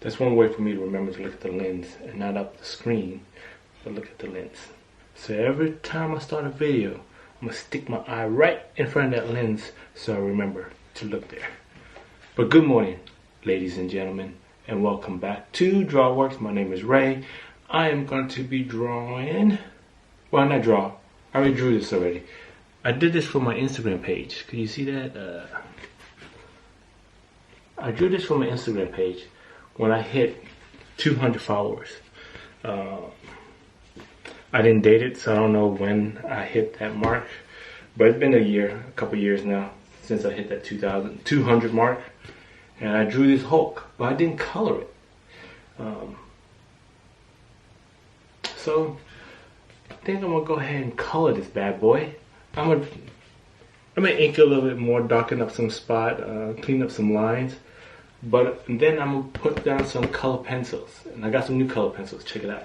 That's one way for me to remember to look at the lens and not up the screen, but look at the lens. So every time I start a video, I'm gonna stick my eye right in front of that lens so I remember to look there. But good morning, ladies and gentlemen, and welcome back to DrawWorks. My name is Ray. I am going to be drawing, well, not draw, I already drew this already. I did this for my Instagram page. Can you see that? I drew this for my Instagram page when I hit 200 followers. I didn't date it, so I don't know when I hit that mark. But it's been a couple years now, since I hit that 200 mark. And I drew this Hulk, but I didn't color it. So I think I'm gonna go ahead and color this bad boy. I'm gonna ink it a little bit more, darken up some spot, clean up some lines. But then I'm gonna put down some color pencils, and I got some new color pencils. Check it out.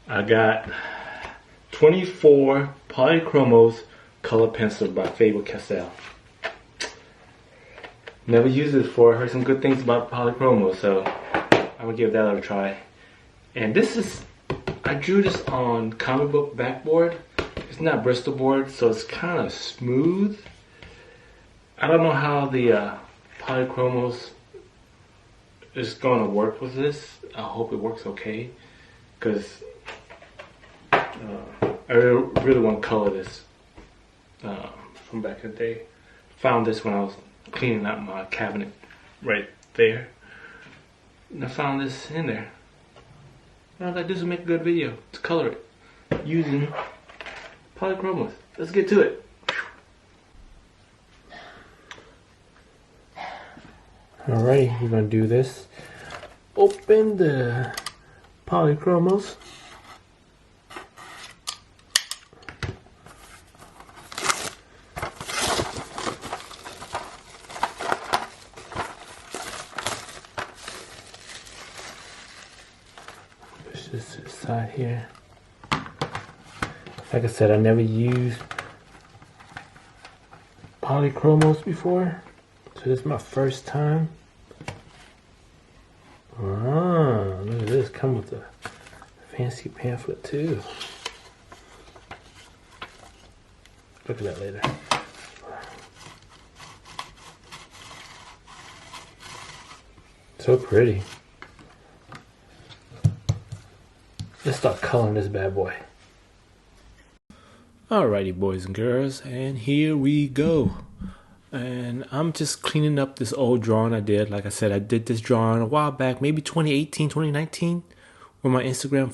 I got 24 Polychromos color pencils by Faber-Castell. Never used this before. I heard some good things about Polychromos, so I'm gonna give that a try. And this is, I drew this on comic book backboard. It's not Bristol board, so it's kind of smooth. I don't know how the Polychromos is going to work with this. I hope it works okay, because I really want to color this from back in the day. Found this when I was cleaning out my cabinet right there, and I found this in there. And I was like, this will make a good video to color it using Polychromos. Let's get to it. Alright, we're gonna do this. Open the Polychromos. Push this to the side here. Like I said, I never used Polychromos before, so this is my first time. Ah, look at this, come with a fancy pamphlet too. Look at that later. So pretty. Let's start coloring this bad boy. Alrighty, boys and girls, and here we go. And I'm just cleaning up this old drawing I did. Like I said, I did this drawing a while back, maybe 2018, 2019, when my Instagram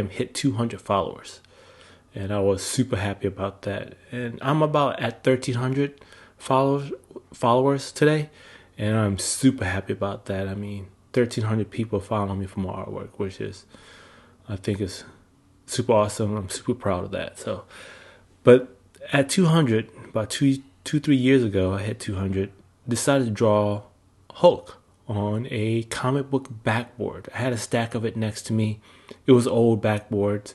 hit 200 followers. And I was super happy about that. And I'm about at 1,300 followers today, and I'm super happy about that. I mean, 1,300 people following me for my artwork, which is, I think is super awesome. I'm super proud of that. So, but at 200, about 3 years ago, I hit 200, decided to draw Hulk on a comic book backboard. I had a stack of it next to me. It was old backboards.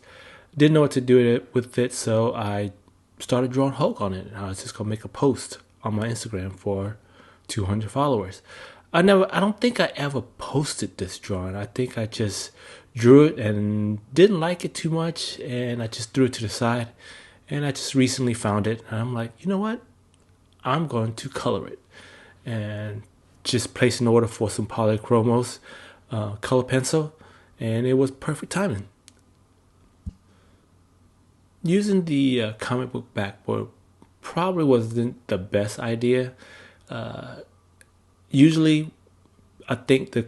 Didn't know what to do with it, so I started drawing Hulk on it. I was just gonna make a post on my Instagram for 200 followers. I don't think I ever posted this drawing. I think I just drew it and didn't like it too much, and I just threw it to the side. And I just recently found it, and I'm like, you know what? I'm going to color it. And just placed an order for some Polychromos color pencil, and it was perfect timing. Using the comic book backboard probably wasn't the best idea. Usually, I think the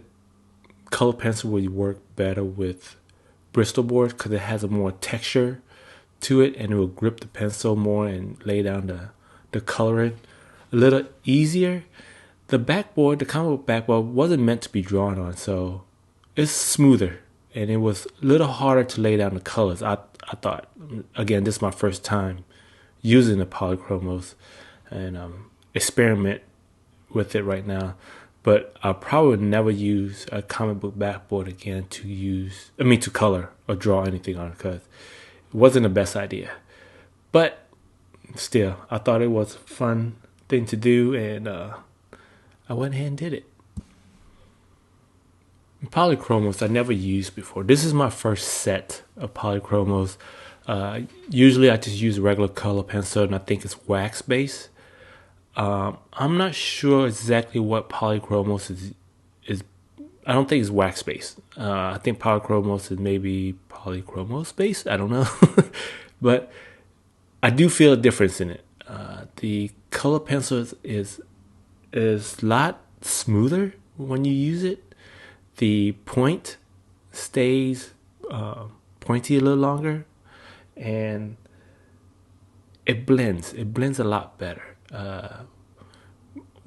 color pencil would work better with Bristol board because it has a more texture to it, and it will grip the pencil more and lay down the coloring a little easier. The backboard, the comic book backboard, wasn't meant to be drawn on, so it's smoother, and it was a little harder to lay down the colors. I thought, again, this is my first time using the Polychromos, and experiment with it right now. But I'll probably never use a comic book backboard again to color or draw anything on, because it wasn't the best idea. But still, I thought it was a fun thing to do, and I went ahead and did it. Polychromos I never used before. This is my first set of Polychromos. Usually I just use regular color pencil, and I think it's wax based. I'm not sure exactly what Polychromos is. I don't think it's wax based. I think Polychromos is maybe Polychromos based. I don't know, but I do feel a difference in it. The color pencil is a lot smoother when you use it. The point stays pointy a little longer, and it blends. It blends a lot better.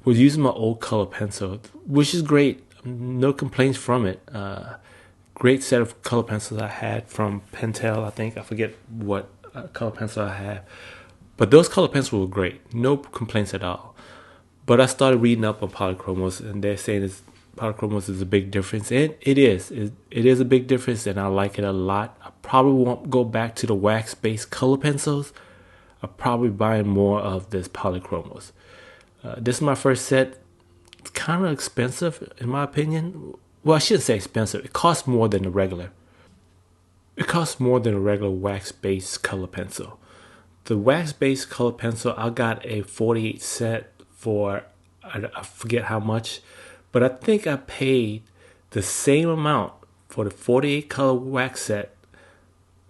Was using my old color pencil, which is great. No complaints from it. Great set of color pencils I had from Pentel. I forget what color pencil I had, but those color pencils were great. No complaints at all. But I started reading up on Polychromos, and they're saying Polychromos is a big difference, and it is. It is a big difference, and I like it a lot. I probably won't go back to the wax-based color pencils. I'll probably buy more of this Polychromos. This is my first set. It's kind of expensive, in my opinion. Well, I shouldn't say expensive. It costs more than the regular. It costs more than a regular wax-based color pencil. The wax-based color pencil, I got a 48 set for, I forget how much, but I think I paid the same amount for the 48 color wax set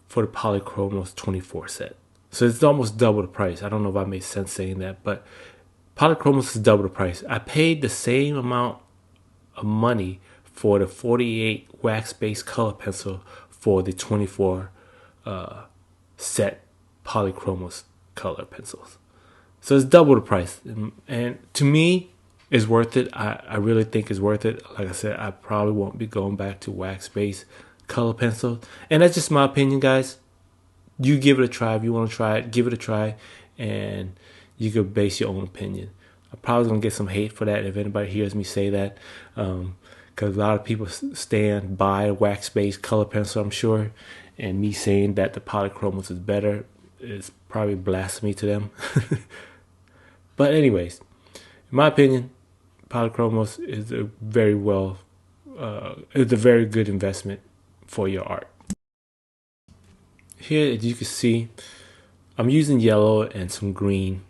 for the Polychromos 24 set. So it's almost double the price. I don't know if I made sense saying that, but Polychromos is double the price. I paid the same amount of money for the 48 wax-based color pencil for the 24 set Polychromos color pencils. So it's double the price. And to me, it's worth it. I really think it's worth it. Like I said, I probably won't be going back to wax-based color pencils. And that's just my opinion, guys. You give it a try. If you want to try it, give it a try. And you could base your own opinion. I'm probably going to get some hate for that if anybody hears me say that. Because a lot of people stand by wax-based color pencil, I'm sure. And me saying that the Polychromos is better is probably blasphemy to them. But anyways, in my opinion, Polychromos is a very good investment for your art. Here, as you can see, I'm using yellow and some green.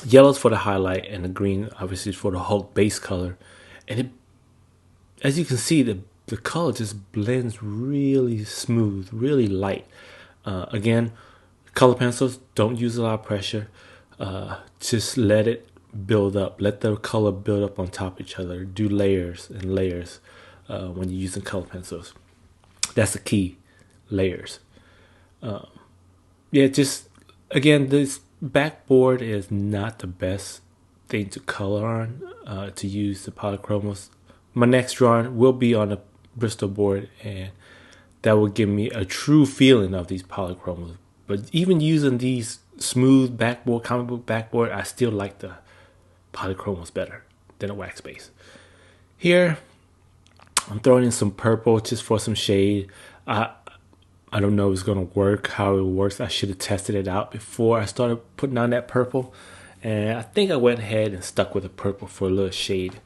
Yellow's for the highlight, and the green obviously is for the Hulk base color. And it, as you can see, the color just blends really smooth, really light. Again, color pencils, don't use a lot of pressure. Just let it build up. Let the color build up on top of each other. Do layers and layers when you're using color pencils. That's the key, layers. Just again, this backboard is not the best thing to color on to use the Polychromos. My next drawing will be on a Bristol board, and that will give me a true feeling of these Polychromos. But even using these smooth backboard, comic book backboard, I still like the Polychromos better than a wax base. Here, I'm throwing in some purple just for some shade. I don't know if it's going to work, how it works. I should have tested it out before I started putting on that purple. And I think I went ahead and stuck with the purple for a little shade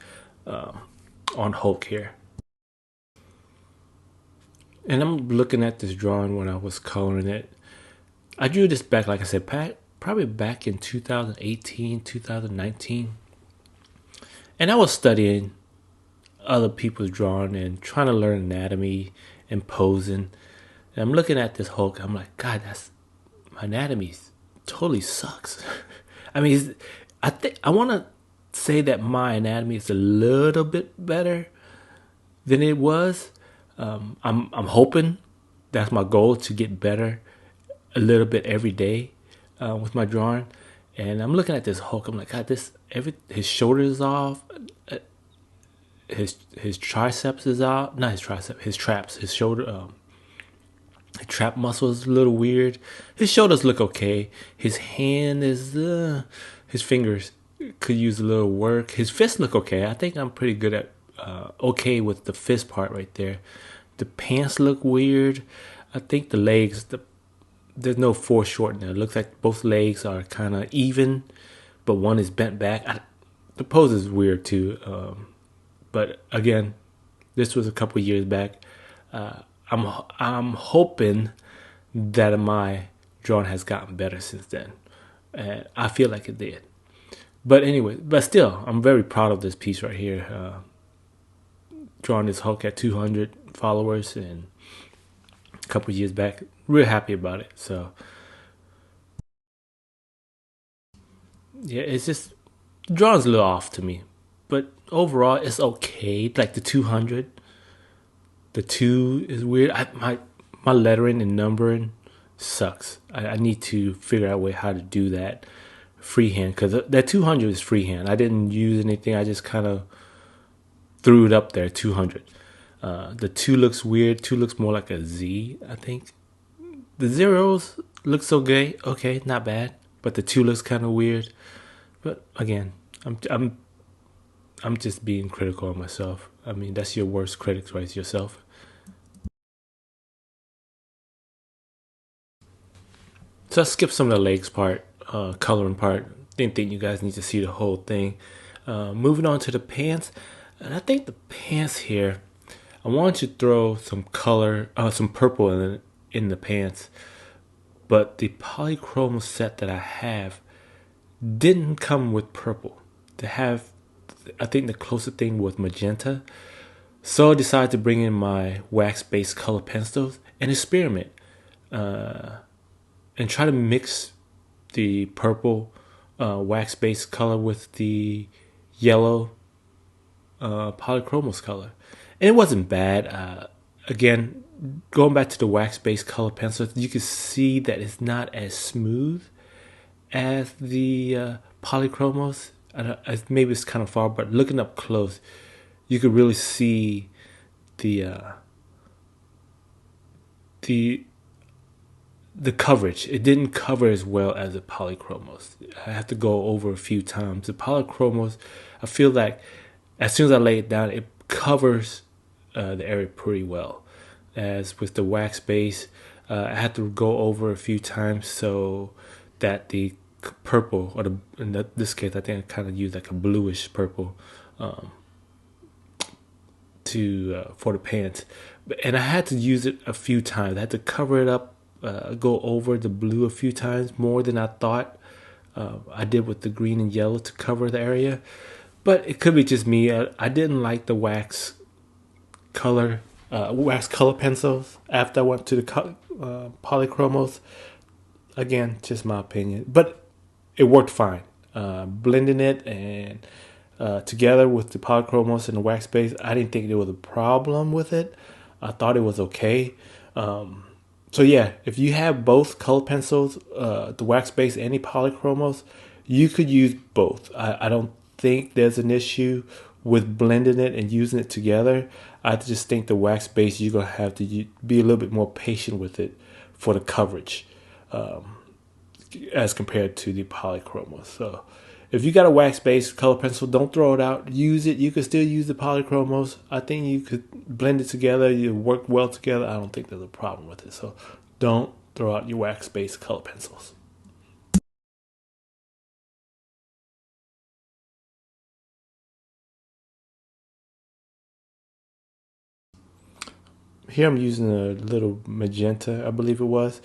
on Hulk here. And I'm looking at this drawing when I was coloring it. I drew this back, like I said, probably back in 2018, 2019. And I was studying other people's drawing and trying to learn anatomy and posing. And I'm looking at this Hulk. I'm like, God, my anatomy totally sucks. I mean, I want to say that my anatomy is a little bit better than it was. I'm hoping that's my goal, to get better a little bit every day with my drawing. And I'm looking at this Hulk. I'm like, God, his shoulder is off. His triceps is out. Not his triceps. His traps. His shoulder. His trap muscle is a little weird. His shoulders look okay. His hand is. His fingers could use a little work. His fists look okay. I think I'm pretty good at okay with the fist part right there. The pants look weird. I think the legs, there's no foreshortening. It looks like both legs are kind of even, but one is bent back. The pose is weird too. But again, this was a couple years back. I'm hoping that my drawing has gotten better since then, and I feel like it did. But anyway, but still, I'm very proud of this piece right here. Drawing this Hulk at 200 followers and a couple years back. Real happy about it. So yeah, it's just the drawing's a little off to me, but overall it's okay. Like the 200, the two is weird. My lettering and numbering sucks. I need to figure out a way how to do that freehand, because that 200 is freehand. I didn't use anything. I just kind of threw it up there, 200. The 2 looks weird. 2 looks more like a Z, I think. The zeros looks okay, not bad. But the 2 looks kind of weird. But again, I'm just being critical of myself. I mean, that's your worst critic, right? Yourself. So I skipped some of the legs part, coloring part. Didn't think you guys need to see the whole thing. Moving on to the pants, and I think the pants here, I wanted to throw some color, some purple in the pants, but the Polychromos set that I have didn't come with purple. They have, I think the closest thing was magenta. So I decided to bring in my wax-based color pencils and experiment, and try to mix the purple wax-based color with the yellow Polychromos color. And it wasn't bad. Again, going back to the wax-based color pencils, you can see that it's not as smooth as the Polychromos. Maybe it's kind of far, but looking up close, you could really see the coverage. It didn't cover as well as the Polychromos. I have to go over a few times. The Polychromos, I feel like as soon as I lay it down, it covers the area pretty well. As with the wax base, I had to go over a few times so that the purple, or in this case, I think I kind of used like a bluish purple for the pants, and I had to use it a few times. I had to cover it up, go over the blue a few times more than I thought I did with the green and yellow to cover the area. But it could be just me. I didn't like the wax color pencils after I went to the Polychromos. Again, just my opinion, but it worked fine. Blending it and together with the Polychromos and the wax base, I didn't think there was a problem with it. I thought it was okay. So yeah, if you have both color pencils, the wax base and the Polychromos, you could use both. I don't think there's an issue with blending it and using it together. I just think the wax base, you're going to have to be a little bit more patient with it for the coverage as compared to the Polychromos. So if you got a wax-based color pencil, don't throw it out. Use it. You can still use the Polychromos. I think you could blend it together. You work well together. I don't think there's a problem with it. So don't throw out your wax-based color pencils. Here I'm using a little magenta, I believe it was,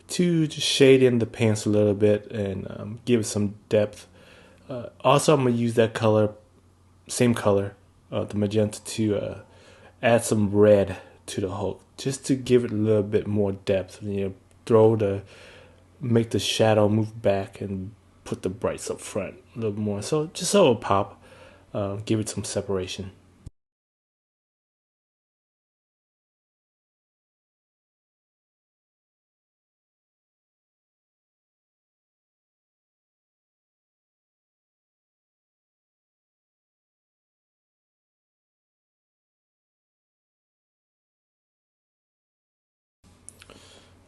to just shade in the pants a little bit and give it some depth. Also, I'm going to use that color, same color, the magenta, to add some red to the Hulk, just to give it a little bit more depth. Make the shadow move back and put the brights up front a little more. So just so it'll pop, give it some separation.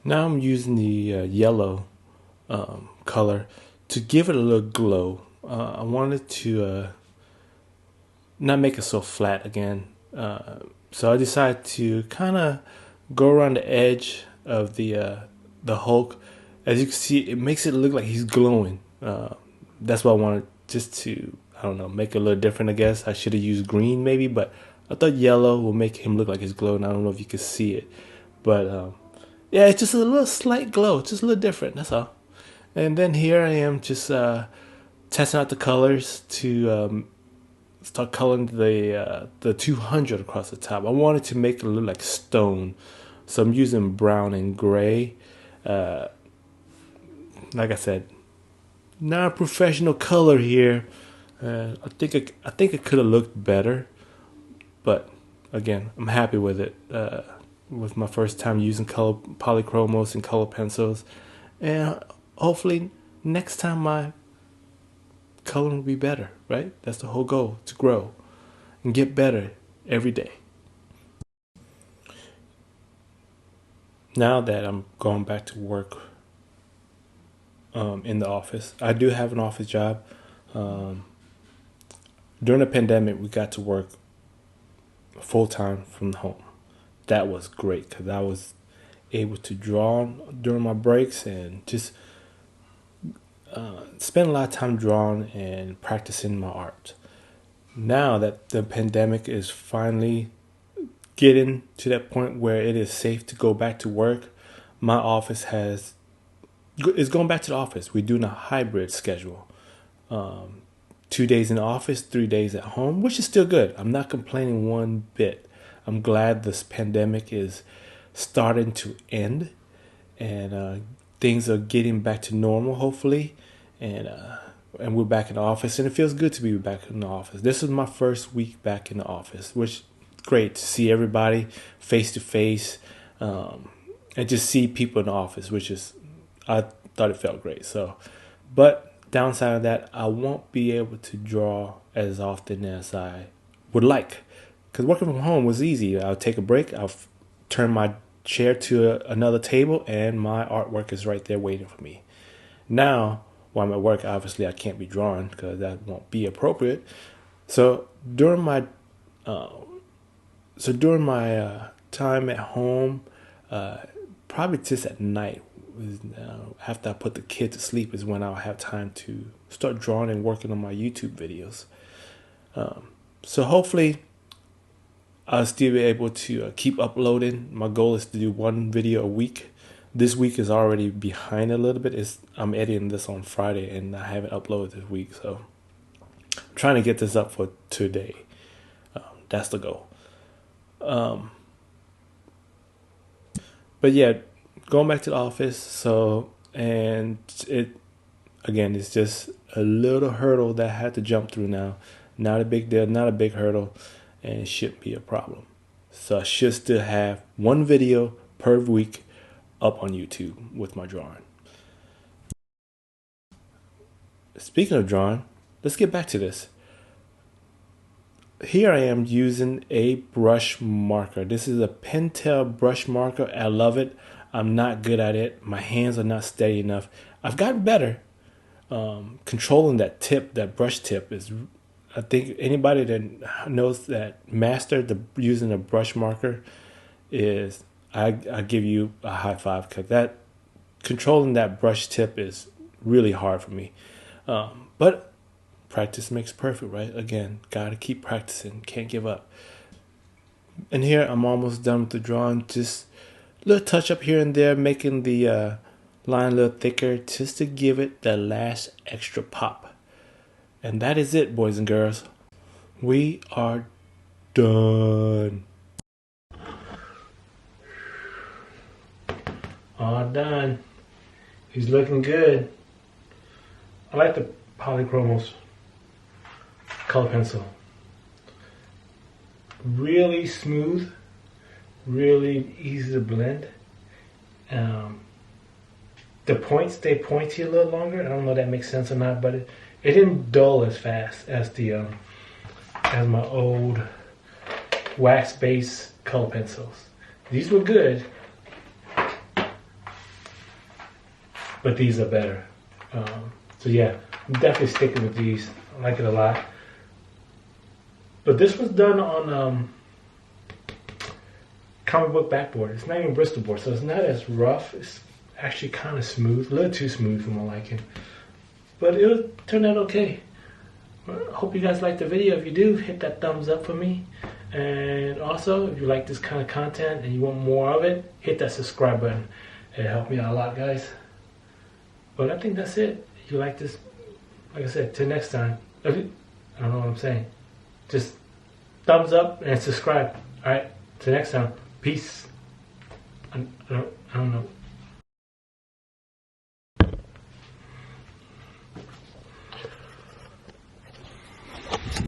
Now I'm using the yellow color to give it a little glow. I wanted to not make it so flat again. So I decided to kind of go around the edge of the Hulk as you can see, it makes it look like he's glowing. That's why I wanted just to, I don't know, make it a little different, I guess. I should have used green maybe, but I thought yellow will make him look like he's glowing. I don't know if you can see it. But yeah, it's just a little slight glow. It's just a little different, that's all. And then here I am just testing out the colors to start coloring the 200 across the top. I wanted to make it look like stone. So I'm using brown and gray. Like I said, not a professional color here. I think it could have looked better, but again, I'm happy with it. With my first time using color Polychromos and color pencils, and hopefully next time my coloring will be better. Right? That's the whole goal: to grow and get better every day. Now that I'm going back to work in the office, I do have an office job. During the pandemic, we got to work full time from home. That was great because I was able to draw during my breaks and just spend a lot of time drawing and practicing my art. Now that the pandemic is finally getting to that point where it is safe to go back to work, my office is going back to the office. We're doing a hybrid schedule. 2 days in the office, 3 days at home, which is still good. I'm not complaining one bit. I'm glad this pandemic is starting to end and things are getting back to normal, hopefully. And we're back in the office, and it feels good to be back in the office. This is my first week back in the office, which is great to see everybody face to face and just see people in the office, I thought it felt great. So, but downside of that, I won't be able to draw as often as I would like. Because working from home was easy. I'll take a break, I'll turn my chair to another table, and my artwork is right there waiting for me. Now, while I'm at work, obviously I can't be drawing because that won't be appropriate. So during my time at home, probably just at night, after I put the kid to sleep, is when I'll have time to start drawing and working on my YouTube videos. So hopefully I'll still be able to keep uploading. My goal is to do one video a week. This week is already behind a little bit. I'm editing this on Friday and I haven't uploaded this week, so I'm trying to get this up for today. That's the goal. But yeah, going back to the office. And it's just a little hurdle that I had to jump through now. Not a big deal, not a big hurdle, and it shouldn't be a problem. So I should still have one video per week up on YouTube with my drawing. Speaking of drawing, let's get back to this. Here I am using a brush marker. This is a Pentel brush marker. I love it. I'm not good at it. My hands are not steady enough. I've gotten better. Controlling that tip, that brush tip is, I think anybody that knows that using a brush marker is, I give you a high five, because that controlling that brush tip is really hard for me. But practice makes perfect, right? Again, gotta keep practicing, can't give up. And here I'm almost done with the drawing. Just a little touch up here and there, making the line a little thicker just to give it the last extra pop. And that is it, boys and girls. We are done. All done. He's looking good. I like the Polychromos color pencil. Really smooth, really easy to blend. The points stay pointy a little longer. I don't know if that makes sense or not, but it didn't dull as fast as as my old wax-based color pencils. These were good, but these are better. So yeah, I'm definitely sticking with these. I like it a lot. But this was done on comic book backboard. It's not even Bristol board, so it's not as rough actually kind of smooth, a little too smooth for my liking. But it'll turn out okay. Hope you guys like the video. If you do, hit that thumbs up for me. And also, if you like this kind of content and you want more of it, hit that subscribe button. It'll help me out a lot, guys. But I think that's it. If you like this, like I said, till next time. I don't know what I'm saying. Just thumbs up and subscribe. Alright, till next time. Peace. I don't know.